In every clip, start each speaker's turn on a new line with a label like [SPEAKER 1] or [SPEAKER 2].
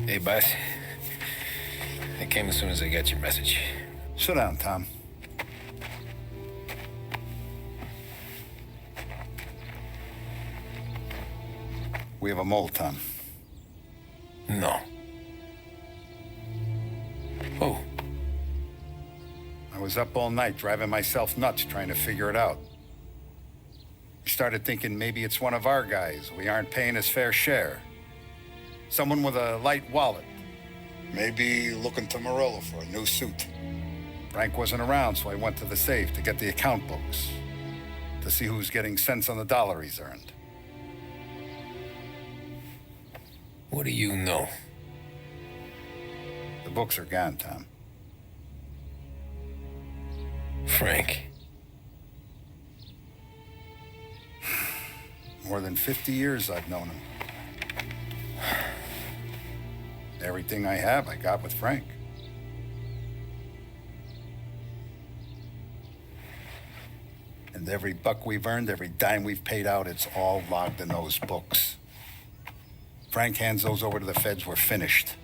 [SPEAKER 1] Hey, boss. I came as soon as I got your message.
[SPEAKER 2] Sit down, Tom. We have a mole, Tom.
[SPEAKER 1] No. Oh.
[SPEAKER 2] I was up all night driving myself nuts trying to figure it out. I started thinking maybe it's one of our guys. We aren't paying his fair share. Someone with a light wallet. Maybe looking to Morello for a new suit. Frank wasn't around, so I went to the safe to get the account books. To see who's getting cents on the dollar he's earned.
[SPEAKER 1] What do you know?
[SPEAKER 2] The books are gone, Tom.
[SPEAKER 1] Frank.
[SPEAKER 2] More than 50 years I've known him. Everything I have, I got with Frank. And every buck we've earned, every dime we've paid out, it's all logged in those books. Frank hands those over to the feds, we're finished.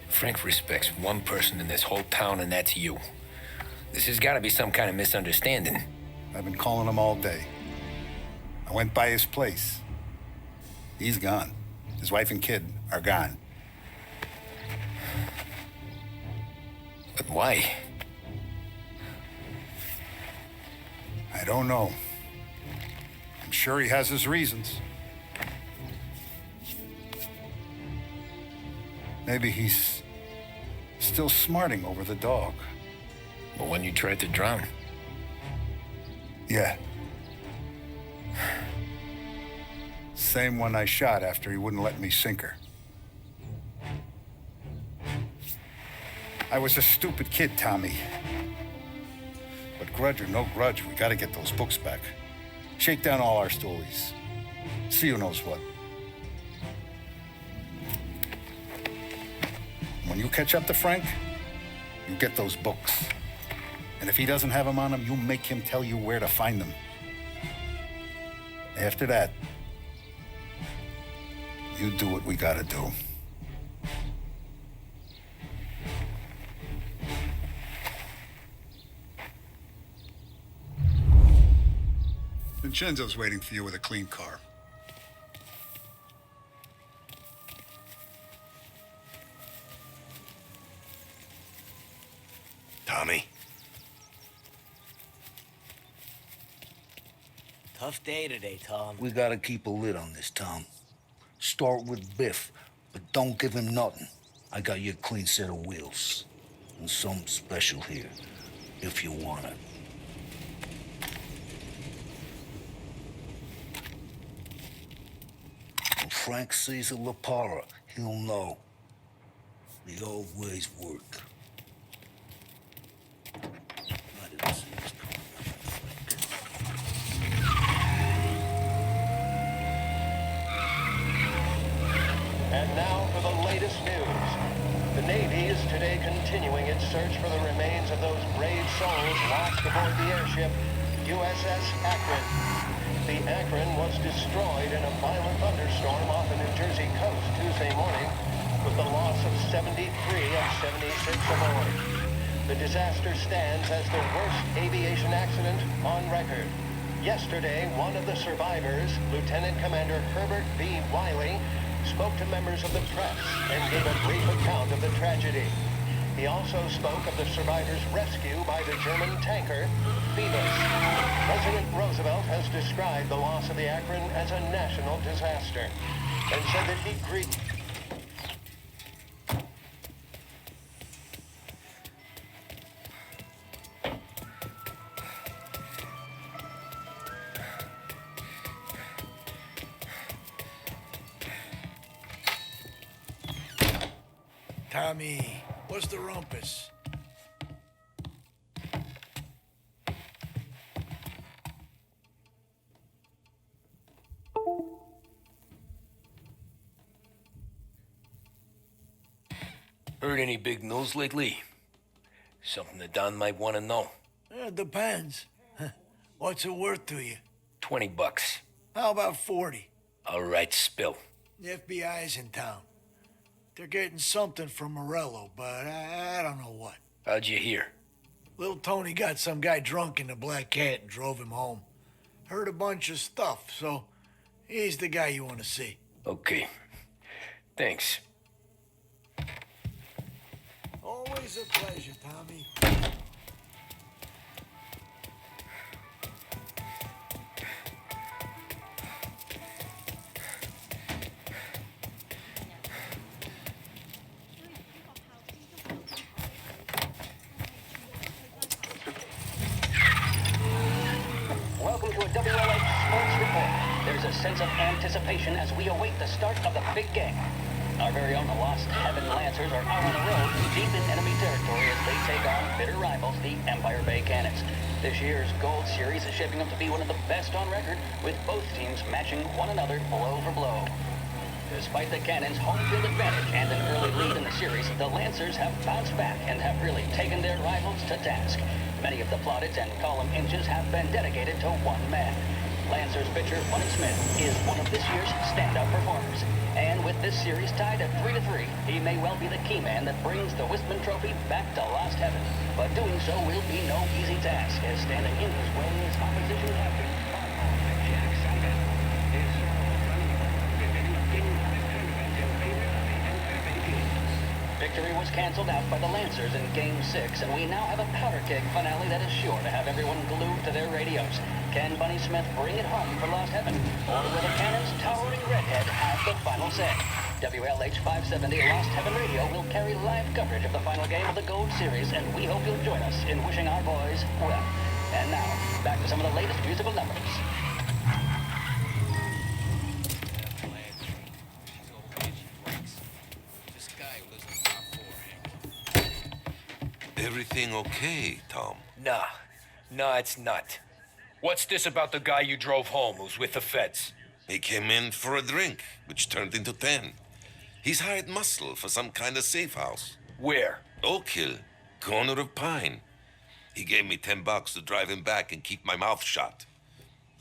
[SPEAKER 1] Frank respects one person in this whole town, and that's you. This has got to be some kind of misunderstanding.
[SPEAKER 2] I've been calling him all day. I went by his place. He's gone. His wife and kid are gone.
[SPEAKER 1] But why?
[SPEAKER 2] I don't know. I'm sure he has his reasons. Maybe he's still smarting over the dog.
[SPEAKER 1] But when you tried to drown?
[SPEAKER 2] Yeah. Same one I shot after he wouldn't let me sink her. I was a stupid kid, Tommy. But grudge or no grudge, we gotta get those books back. Shake down all our stories. See who knows what. When you catch up to Frank, you get those books. And if he doesn't have them on him, you make him tell you where to find them. After that, you do what we gotta do. Vincenzo's waiting for you with a clean car.
[SPEAKER 3] Tommy?
[SPEAKER 4] Tough day today, Tom.
[SPEAKER 5] We gotta keep a lid on this, Tom. Start with Biff, but don't give him nothing. I got you a clean set of wheels. And something special here, if you want it. When Frank sees a La Parra, he'll know. The old ways work. I didn't see this coming.
[SPEAKER 6] And now for the latest news. The Navy is today continuing its search for the remains of those brave souls lost aboard the airship USS Akron. The Akron was destroyed in a violent thunderstorm off the New Jersey coast Tuesday morning, with the loss of 73 of 76 aboard. The disaster stands as the worst aviation accident on record. Yesterday, one of the survivors, Lieutenant Commander Herbert B. Wiley, spoke to members of the press and gave a brief account of the tragedy. He also spoke of the survivors' rescue by the German tanker, FULLGAME. President Roosevelt has described the loss of the Akron as a national disaster and said that he grieved.
[SPEAKER 3] Tommy, what's the rumpus?
[SPEAKER 1] Heard any big news lately? Something that Don might want to know.
[SPEAKER 3] Depends. What's it worth to you?
[SPEAKER 1] $20.
[SPEAKER 3] How about 40?
[SPEAKER 1] All right, spill.
[SPEAKER 3] The FBI's in town. They're getting something from Morello, but I don't know what.
[SPEAKER 1] How'd you hear?
[SPEAKER 3] Little Tony got some guy drunk in the Black Cat and drove him home. Heard a bunch of stuff, so he's the guy you want to see.
[SPEAKER 1] Okay. Thanks.
[SPEAKER 3] Always a pleasure, Tommy.
[SPEAKER 7] Welcome to a WLH Sports Report. There's a sense of anticipation as we await the start of the big game. Our very own Lost Heaven Lancers are out on the road, deep in enemy territory as they take on bitter rivals, the Empire Bay Cannons. This year's Gold Series is shaping up to be one of the best on record, with both teams matching one another blow for blow. Despite the Cannons' home field advantage and an early lead in the series, the Lancers have bounced back and have really taken their rivals to task. Many of the plaudits and column inches have been dedicated to one man. Lancers pitcher Bunny Smith is one of this year's standout performers. And with this series tied at 3-3, he may well be the key man that brings the Wistman Trophy back to Lost Heaven. But doing so will be no easy task, as standing in his way is opposition captain Jack Simon. Victory was canceled out by the Lancers in Game 6, and we now have a powder keg finale that is sure to have everyone glued to their radios. Can Bunny Smith bring it home for Lost Heaven, or will the Cannon's towering redhead have the final say? WLH 570 Lost Heaven Radio will carry live coverage of the final game of the Gold Series, and we hope you'll join us in wishing our boys well. And now, back to some of the latest musical numbers.
[SPEAKER 8] Everything okay, Tom?
[SPEAKER 1] Nah, it's not. What's this about the guy you drove home who's with the feds?
[SPEAKER 8] He came in for a drink, which turned into 10. He's hired muscle for some kind of safe house.
[SPEAKER 1] Where?
[SPEAKER 8] Oak Hill, corner of Pine. He gave me $10 to drive him back and keep my mouth shut.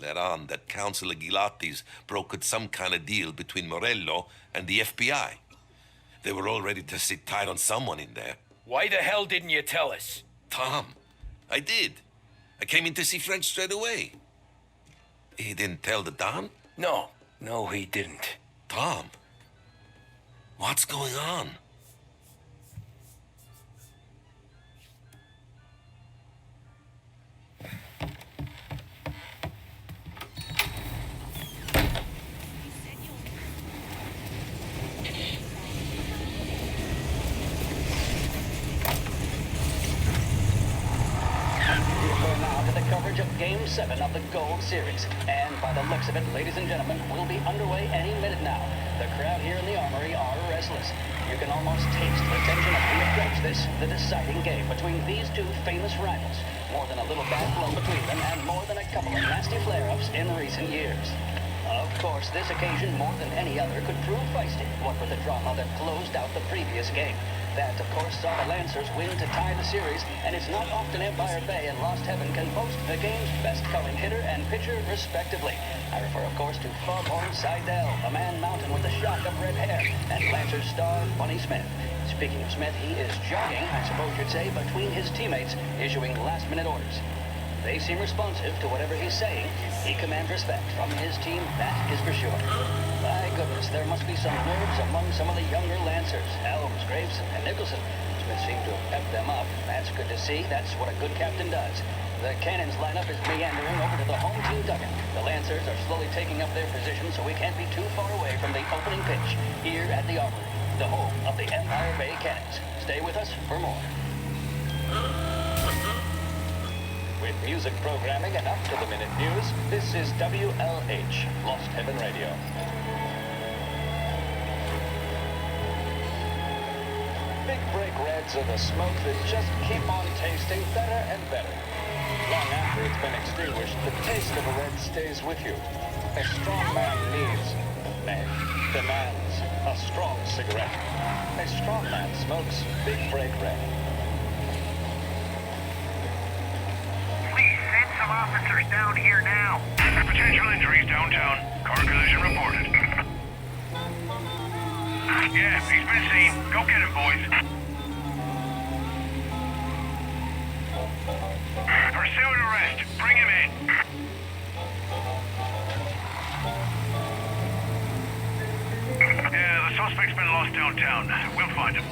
[SPEAKER 8] Let on that Councilor Gilatti's brokered some kind of deal between Morello and the FBI. They were all ready to sit tight on someone in there.
[SPEAKER 1] Why the hell didn't you tell us?
[SPEAKER 8] Tom, I did. I came in to see Frank straight away. He didn't tell the Don?
[SPEAKER 1] No, he didn't.
[SPEAKER 8] Tom, what's going on?
[SPEAKER 7] Of Game 7 of the Gold Series. And by the looks of it, ladies and gentlemen, we'll be underway any minute now. The crowd here in the Armory are restless. You can almost taste the tension as we approach this, the deciding game between these two famous rivals. More than a little bad blood between them, and more than a couple of nasty flare-ups in recent years. Of course, this occasion, more than any other, could prove feisty, what with the drama that closed out the previous game. That, of course, saw the Lancers win to tie the series, and it's not often Empire Bay and Lost Heaven can boast the game's best coloring hitter and pitcher, respectively. I refer, of course, to Foghorn Seidel, a man mountain with a shock of red hair, and Lancers star Bunny Smith. Speaking of Smith, he is jogging, I suppose you'd say, between his teammates, issuing last-minute orders. They seem responsive to whatever he's saying. He commands respect from his team, that is for sure. My goodness, there must be some nerves among some of the younger Lancers. Helms, Graves, and Nicholson. Smith seemed to have pepped them up. That's good to see. That's what a good captain does. The Cannons lineup is meandering over to the home team dugout. The Lancers are slowly taking up their position, so we can't be too far away from the opening pitch here at the Armory, the home of the Empire Bay Cannons. Stay with us for more. With music programming and up-to-the-minute news, this is WLH, Lost Heaven Radio. Big Break Reds are the smoke that just keep on tasting better and better. Long after it's been extinguished, the taste of a red stays with you. A strong man needs, nay, demands, a strong cigarette. A strong man smokes Big Break Red.
[SPEAKER 9] Officers down here now. Potential injuries downtown. Car collision reported. Yeah, he's been seen. Go get him, boys. Pursuing arrest. Bring him in. Yeah, the suspect's been lost downtown. We'll find him.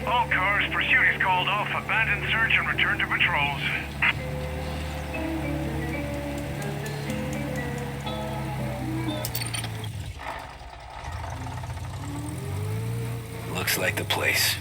[SPEAKER 9] All cars, pursuit is called off. Abandon search and return to patrols.
[SPEAKER 1] Looks like the place.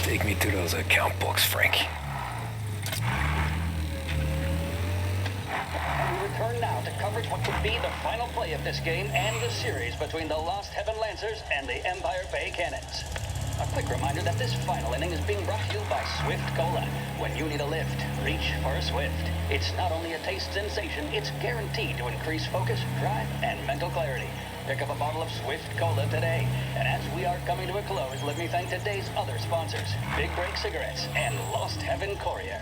[SPEAKER 1] Take me to those account books, Frank.
[SPEAKER 7] We return now to coverage what could be the final play of this game and the series between the Lost Heaven Lancers and the Empire Bay Cannons. A quick reminder that this final inning is being brought to you by Swift Cola. When you need a lift, reach for a Swift. It's not only a taste sensation, it's guaranteed to increase focus, drive, and mental clarity. Pick up a bottle of Swift Cola today. And as we are coming to a close, let me thank today's other sponsors, Big Break Cigarettes and Lost Heaven Courier.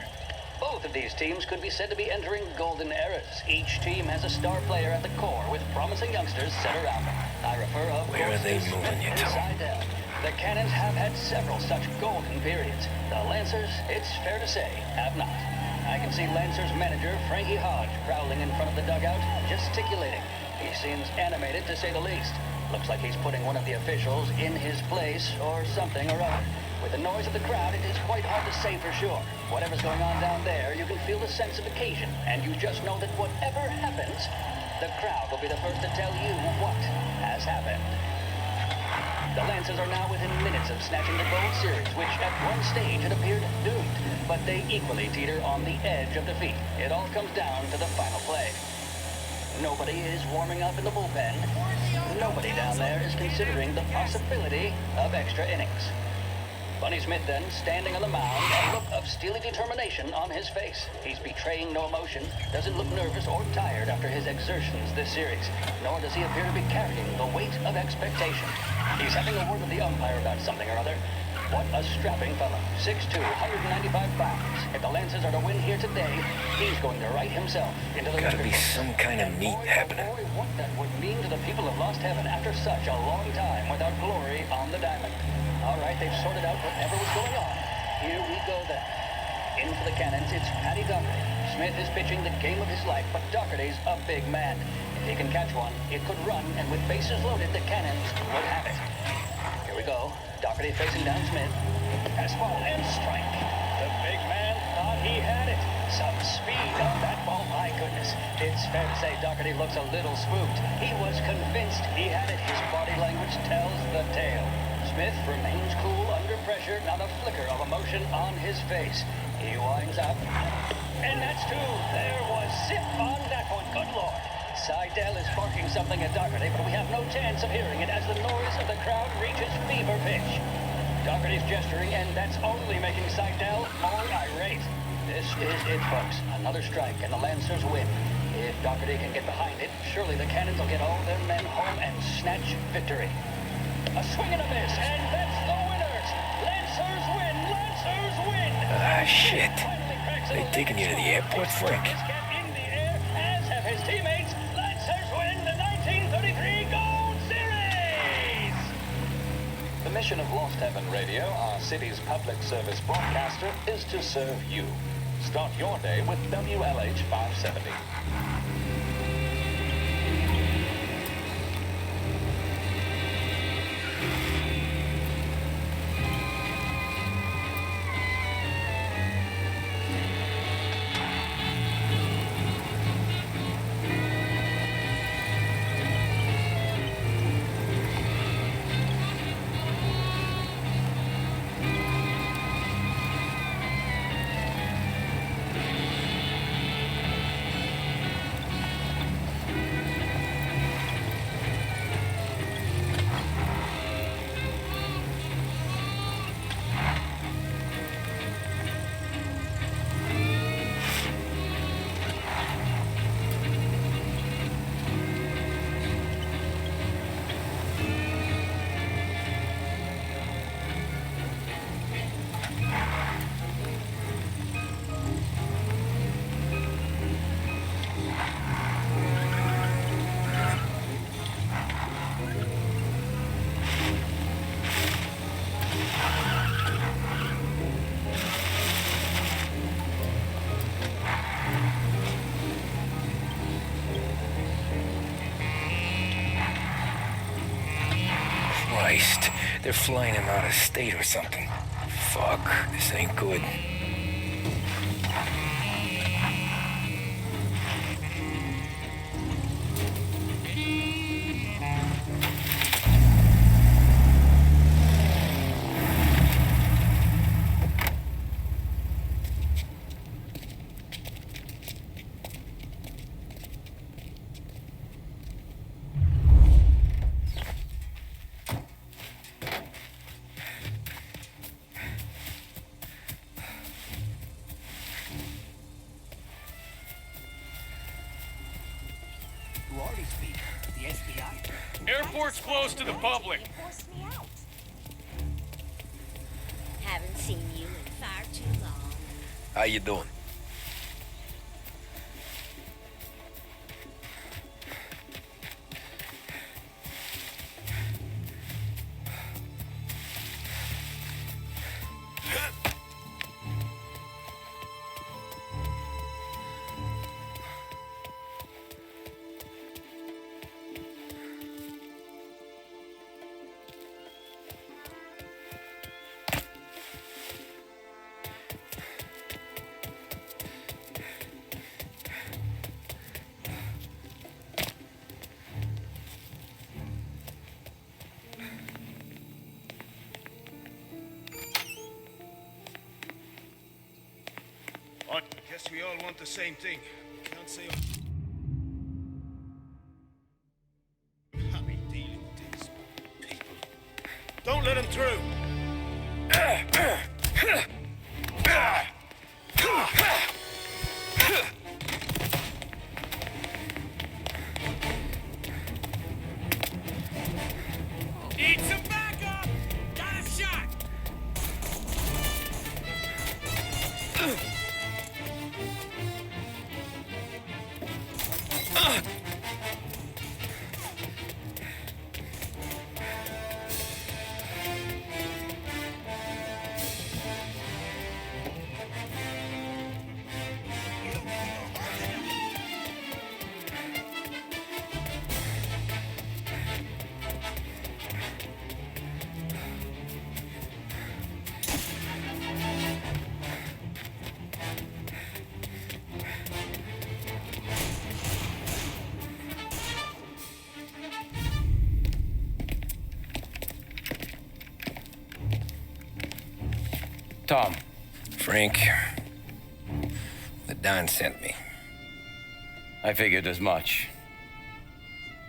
[SPEAKER 7] Both of these teams could be said to be entering golden eras. Each team has a star player at the core with promising youngsters set around them. I refer, of course,
[SPEAKER 1] Where are they
[SPEAKER 7] to
[SPEAKER 1] moving you
[SPEAKER 7] Smith
[SPEAKER 1] to?
[SPEAKER 7] and Seidel. The Cannons have had several such golden periods. The Lancers, it's fair to say, have not. I can see Lancers manager Frankie Hodge prowling in front of the dugout, gesticulating. He seems animated, to say the least. Looks like he's putting one of the officials in his place, or something or other. With the noise of the crowd, it is quite hard to say for sure. Whatever's going on down there, you can feel the sense of occasion, and you just know that whatever happens, the crowd will be the first to tell you what has happened. The Lancers are now within minutes of snatching the Gold Series, which at one stage had appeared doomed, but they equally teeter on the edge of defeat. It all comes down to the final play. Nobody is warming up in the bullpen. Nobody down there is considering the possibility of extra innings. Bunny Smith then, standing on the mound, a look of steely determination on his face. He's betraying no emotion, doesn't look nervous or tired after his exertions this series, nor does he appear to be carrying the weight of expectation. He's having a word with the umpire about something or other. What a strapping fellow. 6'2", 195 pounds. If the Lancers are to win here today, he's going to write himself into the
[SPEAKER 1] Gotta
[SPEAKER 7] record
[SPEAKER 1] be
[SPEAKER 7] books.
[SPEAKER 1] some kind of meat
[SPEAKER 7] Boy,
[SPEAKER 1] happening.
[SPEAKER 7] oh boy, what that would mean to the people of Lost Heaven after such a long time without glory on the diamond. All right, they've sorted out whatever was going on. Here we go then. In for the Cannons, it's Paddy Doherty. Smith is pitching the game of his life, but Doherty's a big man. If he can catch one, it could run, and with bases loaded, the Cannons would have it. Here we go. Doherty facing down Smith. Fastball and strike. The big man thought he had it. Some speed on that ball, my goodness. It's fair to say Doherty looks a little spooked. He was convinced he had it. His body language tells the tale. Smith remains cool under pressure, not a flicker of emotion on his face. He winds up. And that's two. There was zip on that one. Good Lord. Seidel is barking something at Doherty, but we have no chance of hearing it as the noise of the crowd reaches fever pitch. Doherty's gesturing, and that's only making Seidel more irate. This is it, folks. Another strike, and the Lancers win. If Doherty can get behind it, surely the Cannons will get all their men home and snatch victory. A swing and a miss, and that's the winners! Lancers win! Lancers win!
[SPEAKER 1] Ah, shit. They taking you to the airport, Frank?
[SPEAKER 7] In the air, as have his teammates. Lancers win the 1933 Gold Series! The mission of Lost Heaven Radio, our city's public service broadcaster, is to serve you. Start your day with WLH 570.
[SPEAKER 1] Christ. They're flying him out of state or something. Fuck, this ain't good.
[SPEAKER 7] Who are these people? The FBI?
[SPEAKER 9] Airport's closed to the public.
[SPEAKER 10] Forced me out. Haven't seen you in far too long.
[SPEAKER 1] How you doing?
[SPEAKER 9] I guess we all want the same thing. Can't say I'm happy dealing with these people. Don't let them through. Need some backup! Got a shot!
[SPEAKER 1] Tom. Frank. The Don sent me.
[SPEAKER 11] I figured as much.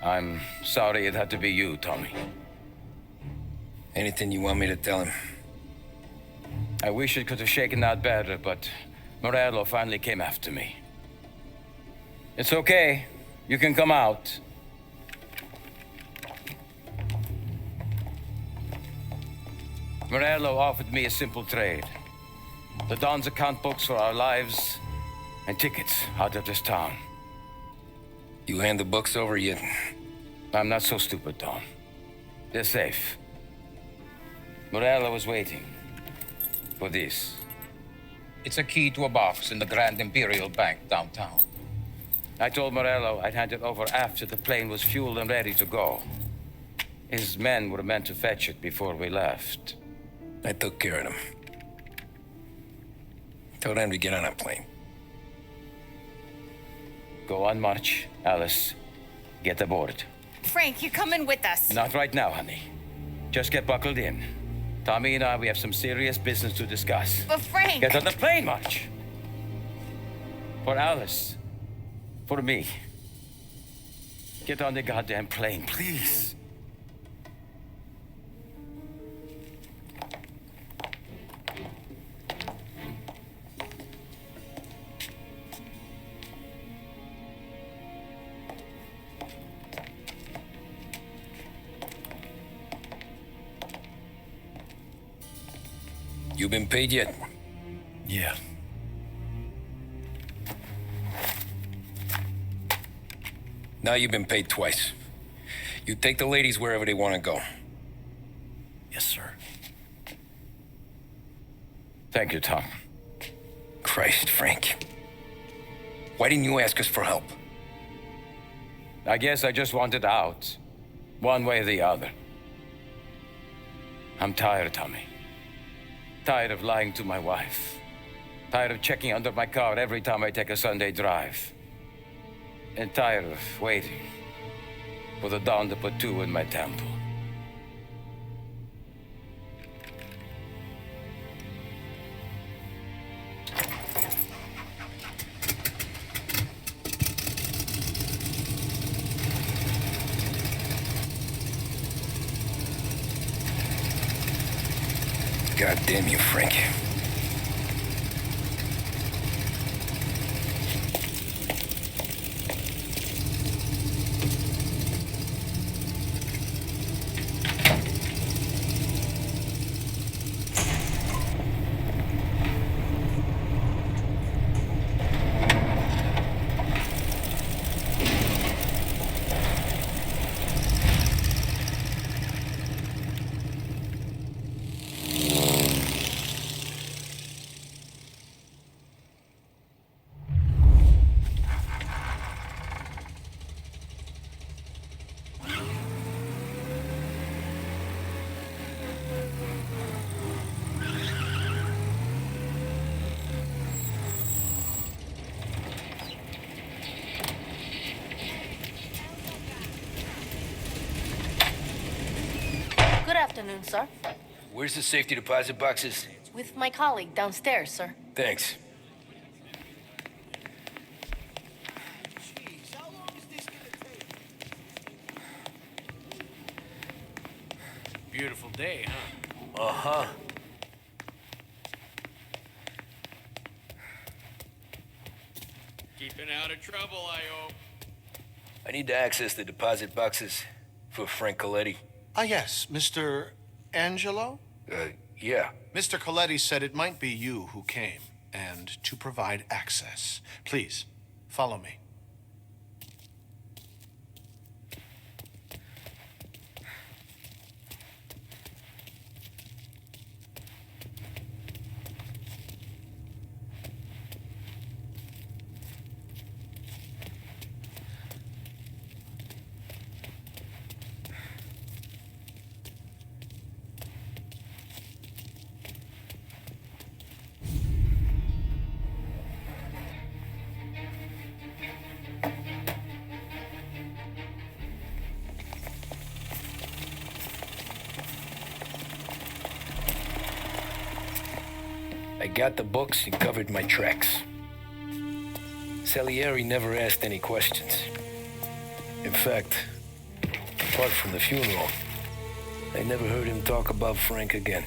[SPEAKER 11] I'm sorry it had to be you, Tommy.
[SPEAKER 1] Anything you want me to tell him?
[SPEAKER 11] I wish it could have shaken out better, but Morello finally came after me. It's okay. You can come out. Morello offered me a simple trade. The Don's account books for our lives and tickets out of this town.
[SPEAKER 1] You hand the books over yet?
[SPEAKER 11] I'm not so stupid, Don. They're safe. Morello was waiting for this. It's a key to a box in the Grand Imperial Bank downtown. I told Morello I'd hand it over after the plane was fueled and ready to go. His men were meant to fetch it before we left.
[SPEAKER 1] I took care of them. Told them to get on a plane.
[SPEAKER 11] Go on, March. Alice, get aboard.
[SPEAKER 10] Frank, you're coming with us.
[SPEAKER 11] Not right now, honey. Just get buckled in. Tommy and I, we have some serious business to discuss.
[SPEAKER 10] But Frank...
[SPEAKER 11] Get on the plane, March. For Alice. For me. Get on the goddamn plane, please.
[SPEAKER 1] You been paid yet?
[SPEAKER 11] Yeah.
[SPEAKER 1] Now you've been paid twice. You take the ladies wherever they want to go.
[SPEAKER 11] Yes, sir. Thank you, Tom.
[SPEAKER 1] Christ, Frank. Why didn't you ask us for help?
[SPEAKER 11] I guess I just wanted out. One way or the other. I'm tired, Tommy. Tired of lying to my wife. Tired of checking under my car every time I take a Sunday drive. And tired of waiting for the dawn to put two in my temple.
[SPEAKER 1] God damn you, Frank.
[SPEAKER 12] Good afternoon, sir.
[SPEAKER 1] Where's the safety deposit boxes?
[SPEAKER 12] With my colleague downstairs, sir.
[SPEAKER 1] Thanks.
[SPEAKER 4] Beautiful day, huh?
[SPEAKER 1] Uh-huh.
[SPEAKER 9] Keeping out of trouble, I hope.
[SPEAKER 1] I need to access the deposit boxes for Frank Coletti.
[SPEAKER 13] Ah, yes, Mr. Angelo?
[SPEAKER 1] Yeah.
[SPEAKER 13] Mr. Coletti said it might be you who came, and to provide access. Please, follow me.
[SPEAKER 1] I got the books and covered my tracks. Salieri never asked any questions. In fact, apart from the funeral, I never heard him talk about Frank again.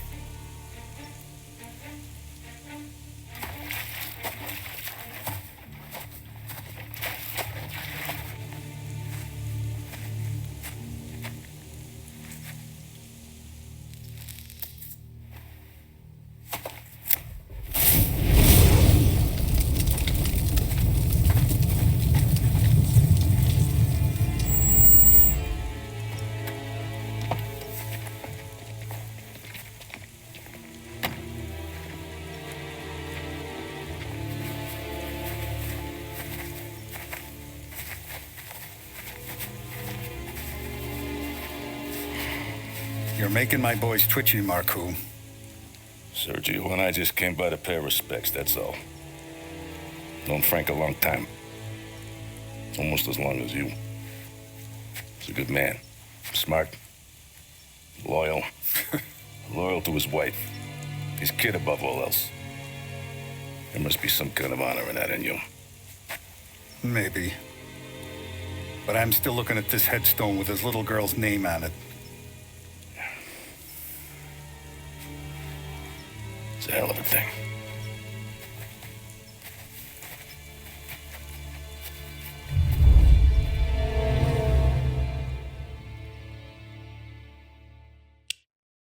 [SPEAKER 2] You're making my boys twitchy, Marcoux.
[SPEAKER 14] Sergio and I just came by to pay respects, that's all. Known Frank a long time. Almost as long as you. He's a good man. Smart. Loyal. Loyal to his wife. His kid above all else. There must be some kind of honor in that in you.
[SPEAKER 2] Maybe. But I'm still looking at this headstone with his little girl's name on it.
[SPEAKER 14] It's a hell of a thing.